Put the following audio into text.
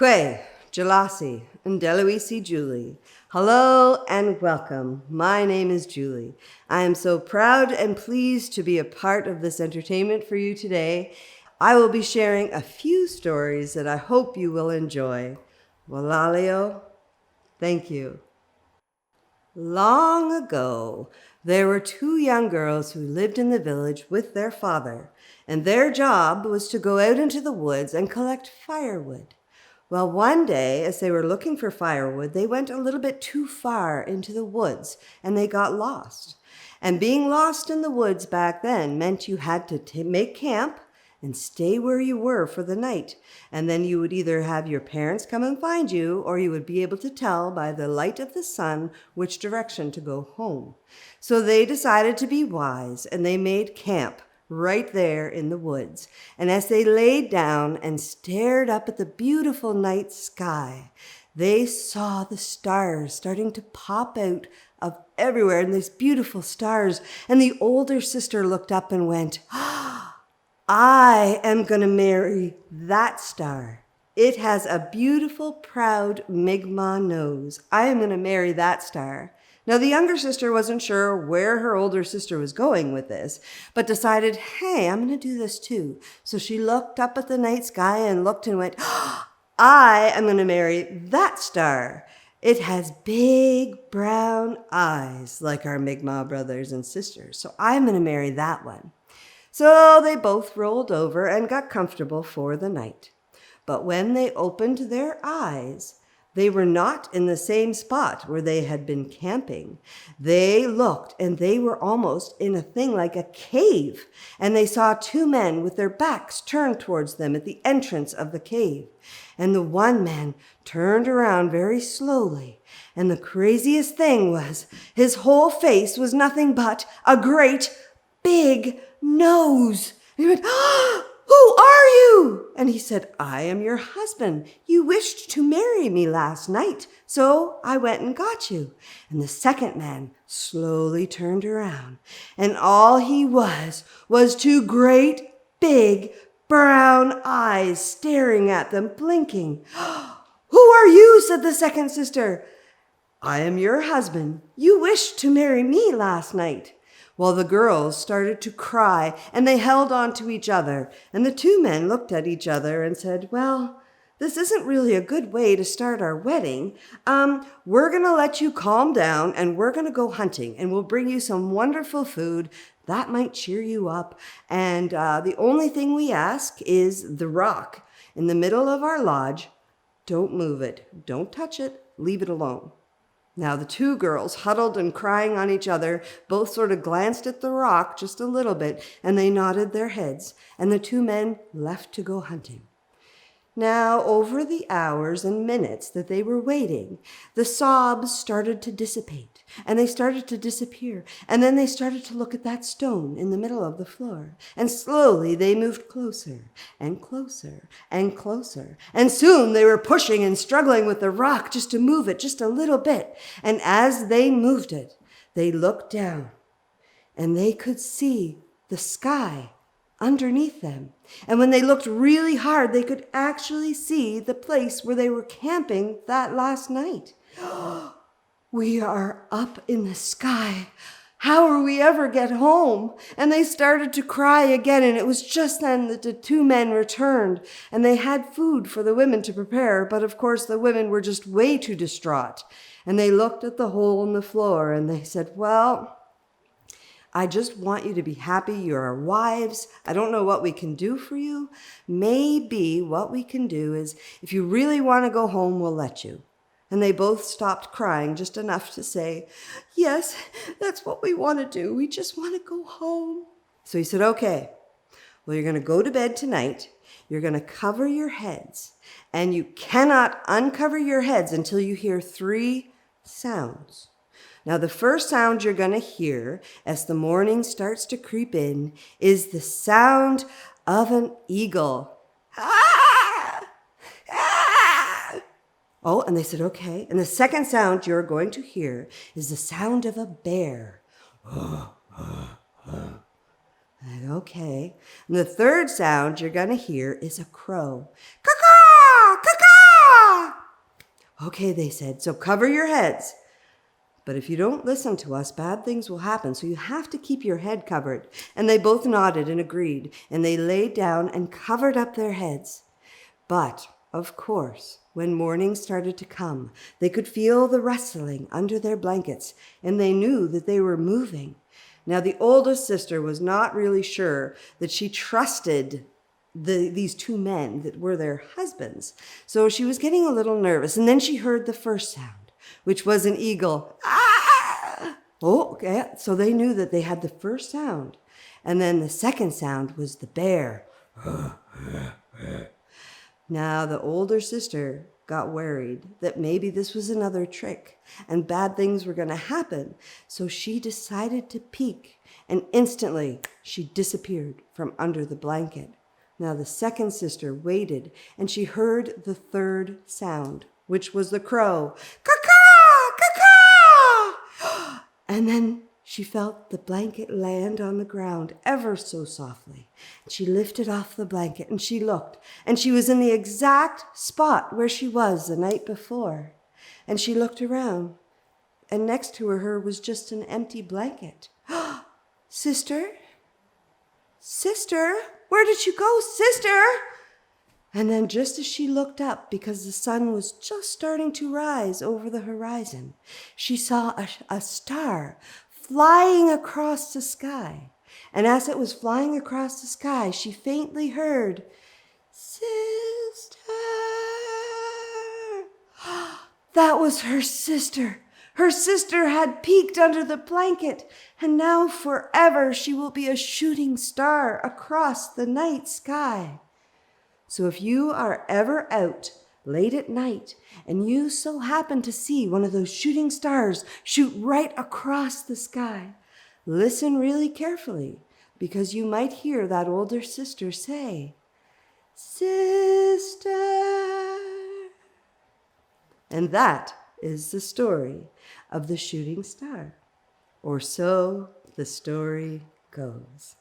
Quay, Jalasi, and Deloisi Julie. Hello and welcome. My name is Julie. I am so proud and pleased to be a part of this entertainment for you today. I will be sharing a few stories that I hope you will enjoy. Walaleo, thank you. Long ago, there were two young girls who lived in the village with their father, and their job was to go out into the woods and collect firewood. Well, one day, as they were looking for firewood, they went a little bit too far into the woods, and they got lost. And being lost in the woods back then meant you had to make camp and stay where you were for the night. And then you would either have your parents come and find you, or you would be able to tell by the light of the sun which direction to go home. So they decided to be wise, and they made camp right there in the woods. And as they laid down and stared up at the beautiful night sky, they saw the stars starting to pop out of everywhere, and these beautiful stars. And the older sister looked up and went, I am going to marry that star. It has a beautiful, proud Mi'kmaq nose. I am going to marry that star. Now, the younger sister wasn't sure where her older sister was going with this, but decided, hey, I'm going to do this too. So she looked up at the night sky and looked and went, I am going to marry that star. It has big brown eyes like our Mi'kmaq brothers and sisters. So I'm going to marry that one. So they both rolled over and got comfortable for the night. But when they opened their eyes, they were not in the same spot where they had been camping. They looked, and they were almost in a thing like a cave. And they saw two men with their backs turned towards them at the entrance of the cave. And the one man turned around very slowly. And the craziest thing was, his whole face was nothing but a great big nose. He went, who are you? And he said, I am your husband. You wished to marry me last night, so I went and got you. And the second man slowly turned around, and all he was two great big brown eyes staring at them, blinking. Who are you? Said the second sister. I am your husband. You wished to marry me last night. Well, the girls started to cry, and they held on to each other. And the two men looked at each other and said, well, this isn't really a good way to start our wedding. We're going to let you calm down, and we're going to go hunting, and we'll bring you some wonderful food. That might cheer you up. And the only thing we ask is the rock in the middle of our lodge. Don't move it. Don't touch it. Leave it alone. Now, the two girls, huddled and crying on each other, both sort of glanced at the rock just a little bit, and they nodded their heads, and the two men left to go hunting. Now, over the hours and minutes that they were waiting, the sobs started to dissipate, and they started to disappear, and then they started to look at that stone in the middle of the floor, and slowly they moved closer and closer and closer, and soon they were pushing and struggling with the rock just to move it just a little bit, and as they moved it, they looked down, and they could see the sky underneath them. And when they looked really hard, they could actually see the place where they were camping that last night. We are up in the sky. How will we ever get home? And they started to cry again, and it was just then that the two men returned, and they had food for the women to prepare, but of course the women were just way too distraught. And they looked at the hole in the floor, and they said, well, I just want you to be happy. You're our wives. I don't know what we can do for you. Maybe what we can do is, if you really want to go home, we'll let you. And they both stopped crying just enough to say, yes, that's what we want to do. We just want to go home. So he said, okay, well, you're going to go to bed tonight. You're going to cover your heads. And you cannot uncover your heads until you hear 3 sounds. Now, the first sound you're going to hear as the morning starts to creep in is the sound of an eagle. Ah! Ah! Oh, and they said, okay. And the second sound you're going to hear is the sound of a bear. Okay. And the third sound you're going to hear is a crow. Caw-caw! Caw-caw! Okay, they said, so cover your heads. But if you don't listen to us, bad things will happen, so you have to keep your head covered. And they both nodded and agreed, and they laid down and covered up their heads. But, of course, when morning started to come, they could feel the rustling under their blankets, and they knew that they were moving. Now, the oldest sister was not really sure that she trusted these two men that were their husbands. So she was getting a little nervous, and then she heard the first sound, which was an eagle. Ah! Oh, okay. So they knew that they had the first sound. And then the second sound was the bear. Now, the older sister got worried that maybe this was another trick and bad things were going to happen. So she decided to peek, and instantly she disappeared from under the blanket. Now, the second sister waited, and she heard the third sound, which was the crow. Caw-caw! Caw-caw! And then she felt the blanket land on the ground ever so softly. She lifted off the blanket and she looked, and she was in the exact spot where she was the night before. And she looked around, and next to her was just an empty blanket. Sister? Sister? Where did you go, sister? And then just as she looked up, because the sun was just starting to rise over the horizon, she saw a star flying across the sky. And as it was flying across the sky, she faintly heard, "Sister." That was her sister. Her sister had peeked under the blanket, and now forever she will be a shooting star across the night sky. So if you are ever out late at night and you so happen to see one of those shooting stars shoot right across the sky, listen really carefully, because you might hear that older sister say, "Sister." And that is the story of the shooting star. Or so the story goes.